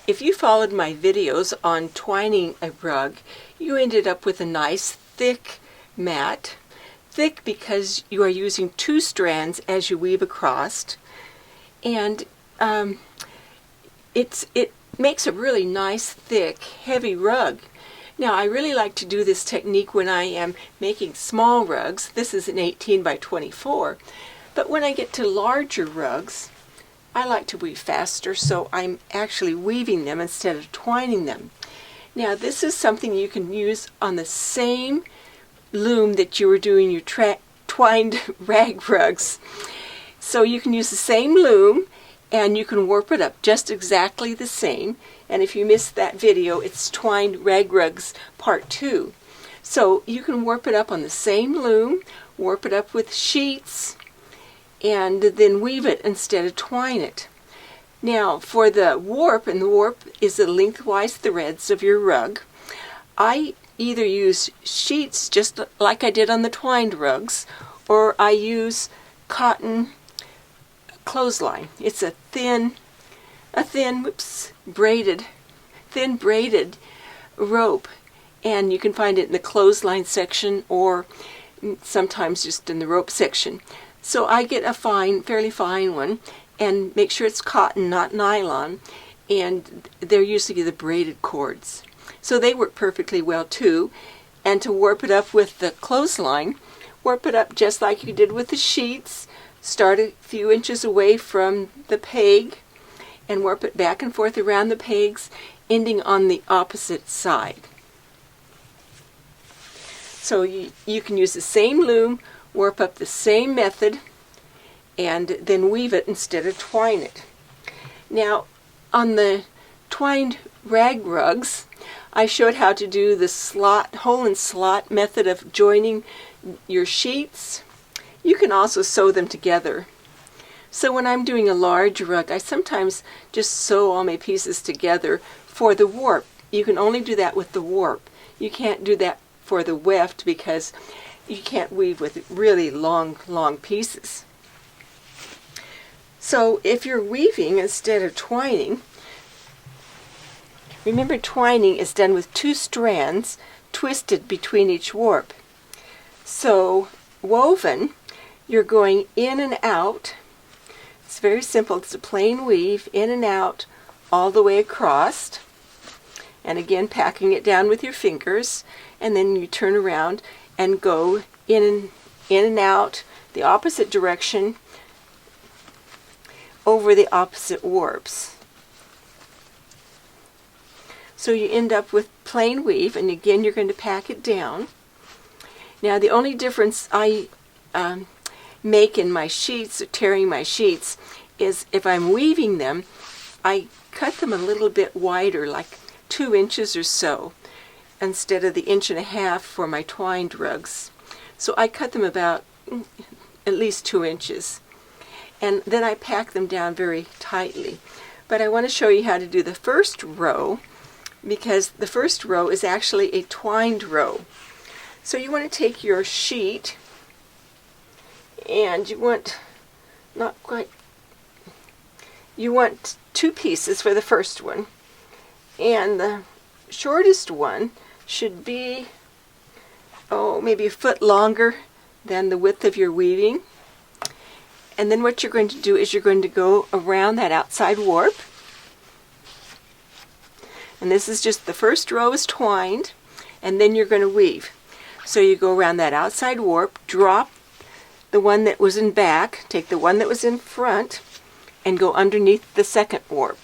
If you followed my videos on twining a rug, you ended up with a nice thick mat. Thick because you are using 2 strands as you weave across, and it makes a really nice, thick, heavy rug. Now, I really like to do this technique when I am making small rugs. This is an 18 by 24. But when I get to larger rugs, I like to weave faster, so I'm actually weaving them instead of twining them. Now, this is something you can use on the same loom that you were doing your twined rag rugs. So you can use the same loom, and you can warp it up just exactly the same. And if you missed that video, it's Twined Rag Rugs Part 2. So you can warp it up on the same loom, warp it up with sheets, and then weave it instead of twine it. Now for the warp, and the warp is the lengthwise threads of your rug, I either use sheets just like I did on the twined rugs, or I use cotton clothesline. It's a thin braided rope, and you can find it in the clothesline section or sometimes just in the rope section. So I get a fairly fine one, and make sure it's cotton, not nylon, and they're usually the braided cords. So they work perfectly well too. And to warp it up with the clothesline, warp it up just like you did with the sheets. Start a few inches away from the peg and warp it back and forth around the pegs, ending on the opposite side. So you can use the same loom, warp up the same method, and then weave it instead of twine it. Now, on the twined rag rugs, I showed how to do the hole and slot method of joining your sheets. You can also sew them together. So when I'm doing a large rug, I sometimes just sew all my pieces together for the warp. You can only do that with the warp. You can't do that for the weft because you can't weave with really long pieces. So if you're weaving instead of twining, remember twining is done with 2 strands twisted between each warp. So woven, you're going in and out. It's very simple. It's a plain weave, in and out, all the way across. And again, packing it down with your fingers, and then you turn around and go in and out the opposite direction over the opposite warps. So you end up with plain weave, and again you're going to pack it down. Now the only difference I make in my sheets, tearing my sheets, is if I'm weaving them, I cut them a little bit wider, like 2 inches or so, instead of the 1.5 inches for my twined rugs. So I cut them about at least 2 inches, and then I pack them down very tightly. But I want to show you how to do the first row, because the first row is actually a twined row. So you want to take your sheet, and you want 2 pieces for the first one, and the shortest one should be maybe a foot longer than the width of your weaving. And then what you're going to do is you're going to go around that outside warp, and this is just the first row is twined, and then you're going to weave. So you go around that outside warp, drop the one that was in back, take the one that was in front, and go underneath the second warp.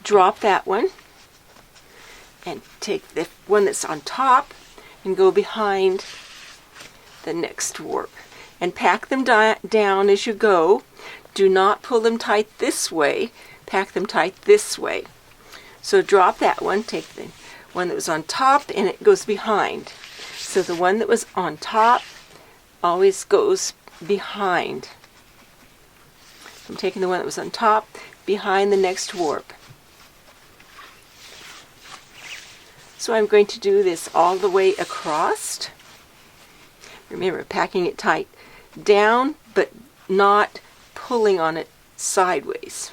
Drop that one, and take the one that's on top and go behind the next warp. And pack them down as you go. Do not pull them tight this way, pack them tight this way. So drop that one, take the one that was on top, and it goes behind. So the one that was on top always goes behind. I'm taking the one that was on top behind the next warp. So I'm going to do this all the way across. Remember, packing it tight down, but not pulling on it sideways.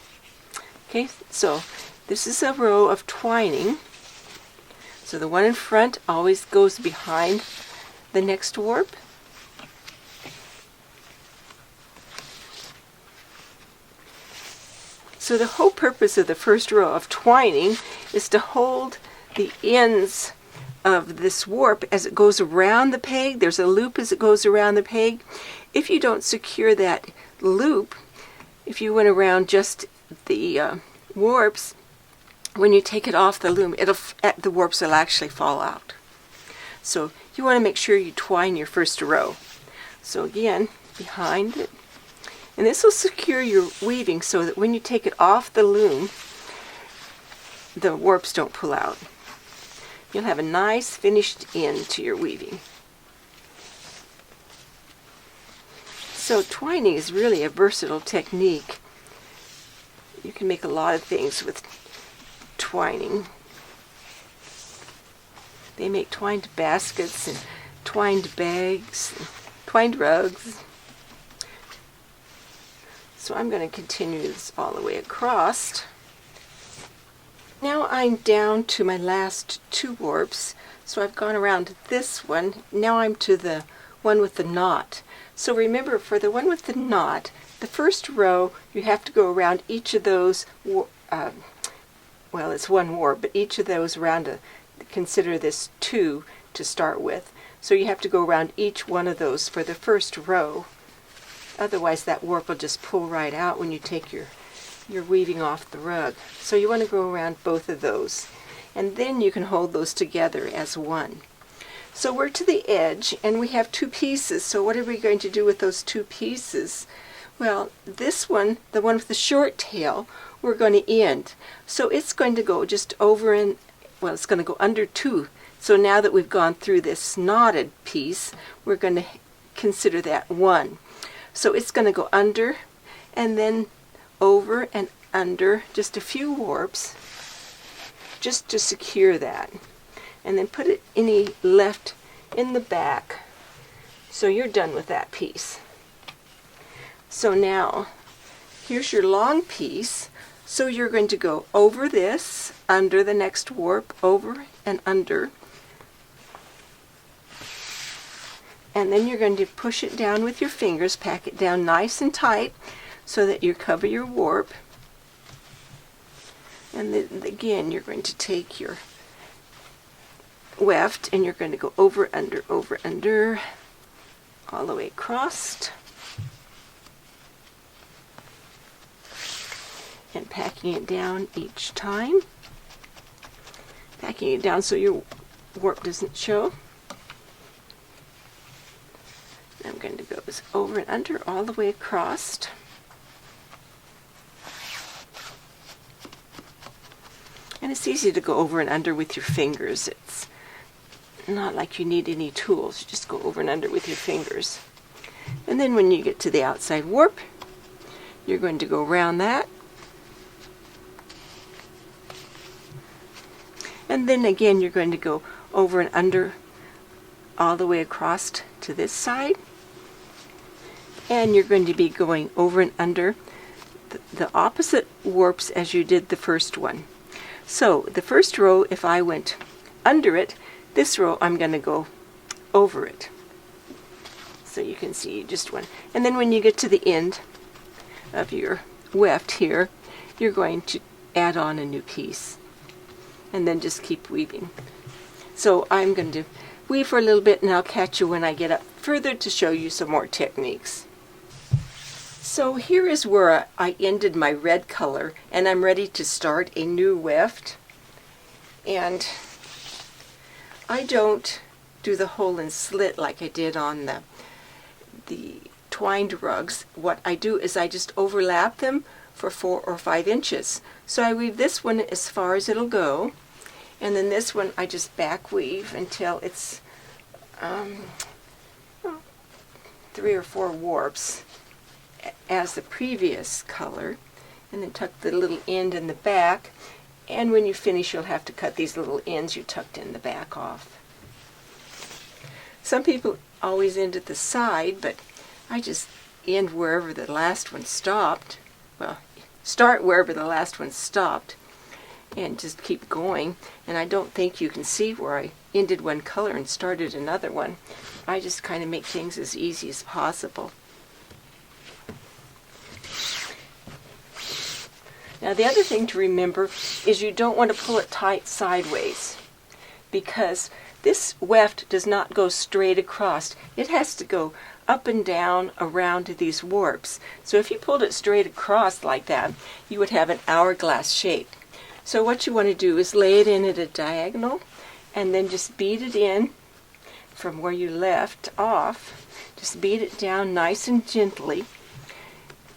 Okay, so this is a row of twining. So the one in front always goes behind the next warp. So the whole purpose of the first row of twining is to hold the ends of this warp as it goes around the peg. There's a loop as it goes around the peg. If you don't secure that loop, if you went around just the warps, when you take it off the loom, the warps will actually fall out. So you want to make sure you twine your first row. So again, behind it. And this will secure your weaving so that when you take it off the loom, the warps don't pull out. You'll have a nice finished end to your weaving. So twining is really a versatile technique. You can make a lot of things with twining. They make twined baskets and twined bags, and twined rugs. So I'm going to continue this all the way across. Now I'm down to my last two warps. So I've gone around this one. Now I'm to the one with the knot. So remember, for the one with the knot, the first row you have to go around each of those, well, it's one warp, but each of those around, consider this 2 to start with. So you have to go around each one of those for the first row. Otherwise that warp will just pull right out when you take your weaving off the rug. So you want to go around both of those. And then you can hold those together as one. So we're to the edge and we have 2 pieces. So what are we going to do with those 2 pieces? Well, this one, the one with the short tail, we're going to end. So it's going to go just over and, well, it's going to go under 2. So now that we've gone through this knotted piece, we're going to consider that 1. So it's going to go under and then over and under just a few warps just to secure that. And then put it left in the back. So you're done with that piece. So now here's your long piece. So you're going to go over this, under the next warp, over and under. And then you're going to push it down with your fingers, pack it down nice and tight so that you cover your warp. And then again, you're going to take your weft and you're going to go over, under, all the way across. And packing it down each time. Packing it down so your warp doesn't show. I'm going to go over and under all the way across. And it's easy to go over and under with your fingers. It's not like you need any tools. You just go over and under with your fingers. And then when you get to the outside warp, you're going to go around that. And then again, you're going to go over and under all the way across to this side. And you're going to be going over and under the opposite warps as you did the first one. So the first row, if I went under it, this row I'm going to go over it. So you can see just one. And then when you get to the end of your weft here, you're going to add on a new piece. And then just keep weaving. So I'm going to weave for a little bit and I'll catch you when I get up further to show you some more techniques. So here is where I ended my red color and I'm ready to start a new weft. And I don't do the hole and slit like I did on the twined rugs. What I do is I just overlap them for 4 or 5 inches. So I weave this one as far as it'll go, and then this one I just back weave until it's 3 or 4 warps as the previous color, and then tuck the little end in the back, and when you finish you'll have to cut these little ends you tucked in the back off. Some people always end at the side, but I just end wherever the last one stopped. Well, start wherever the last one stopped and just keep going. And I don't think you can see where I ended one color and started another one. I just kind of make things as easy as possible. Now the other thing to remember is you don't want to pull it tight sideways, because this weft does not go straight across. It has to go up and down around these warps. So if you pulled it straight across like that, you would have an hourglass shape. So what you want to do is lay it in at a diagonal and then just beat it in from where you left off. Just beat it down nice and gently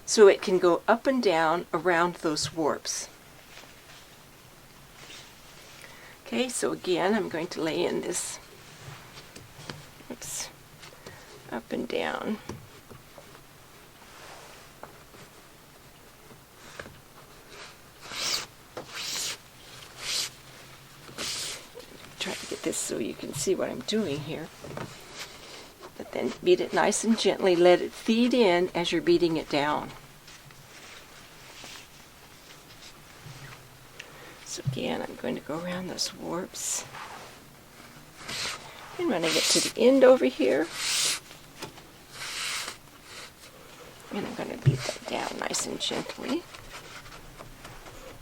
so it can go up and down around those warps. Okay, so again, I'm going to lay in this, oops, up and down. Try to get this so you can see what I'm doing here. But then beat it nice and gently, let it feed in as you're beating it down. So again, I'm going to go around those warps. And when I get to the end over here, and I'm going to beat that down nice and gently.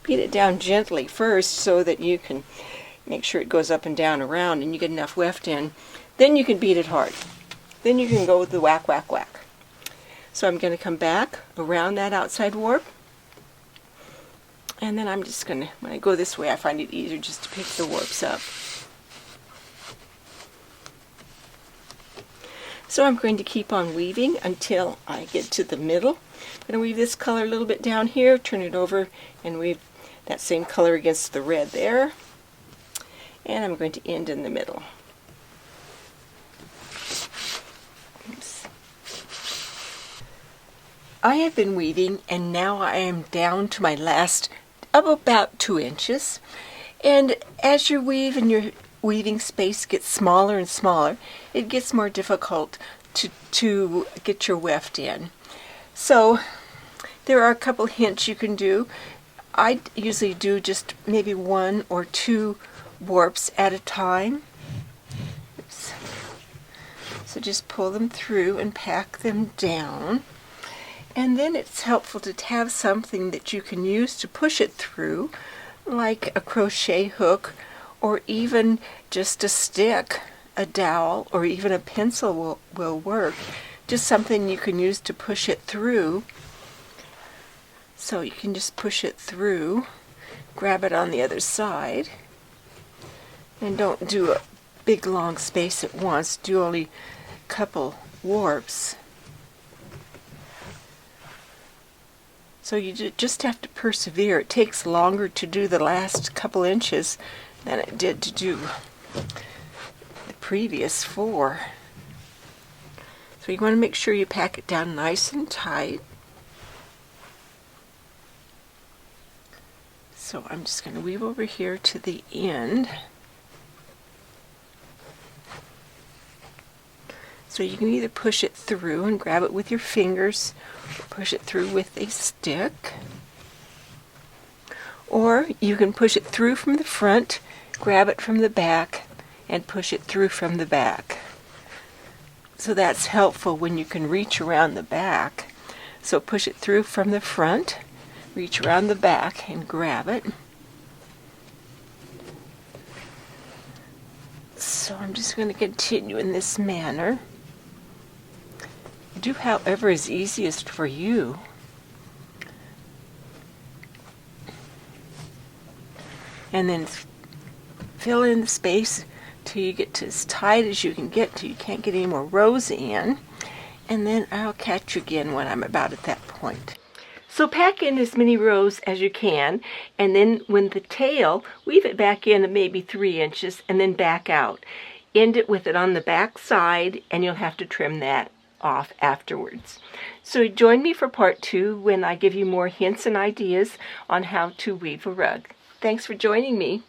Beat it down gently first so that you can make sure it goes up and down around and you get enough weft in. Then you can beat it hard. Then you can go with the whack, whack, whack. So I'm going to come back around that outside warp. And then I'm just going to, when I go this way, I find it easier just to pick the warps up. So I'm going to keep on weaving until I get to the middle. I'm going to weave this color a little bit down here, turn it over, and weave that same color against the red there. And I'm going to end in the middle. Oops. I have been weaving, and now I am down to my last of about 2 inches. And as you weave and your weaving space gets smaller and smaller, it gets more difficult to get your weft in. So there are a couple hints you can do. I usually do just maybe 1 or 2 warps at a time. Oops. So just pull them through and pack them down. And then it's helpful to have something that you can use to push it through, like a crochet hook, or even just a stick, a dowel, or even a pencil will work. Just something you can use to push it through. So you can just push it through, grab it on the other side, and don't do a big long space at once. Do only a couple warps. So you just have to persevere. It takes longer to do the last couple inches than it did to do the previous 4. So you want to make sure you pack it down nice and tight. So I'm just going to weave over here to the end. So you can either push it through and grab it with your fingers, or push it through with a stick. Or you can push it through from the front, grab it from the back, and push it through from the back. So that's helpful when you can reach around the back. So push it through from the front, reach around the back, and grab it. So I'm just going to continue in this manner. Do however is easiest for you. And then fill in the space till you get to as tight as you can get till you can't get any more rows in. And then I'll catch you again when I'm about at that point. So pack in as many rows as you can, and then when the tail, weave it back in maybe 3 inches and then back out. End it with it on the back side, and you'll have to trim that off afterwards. So join me for part 2 when I give you more hints and ideas on how to weave a rug. Thanks for joining me.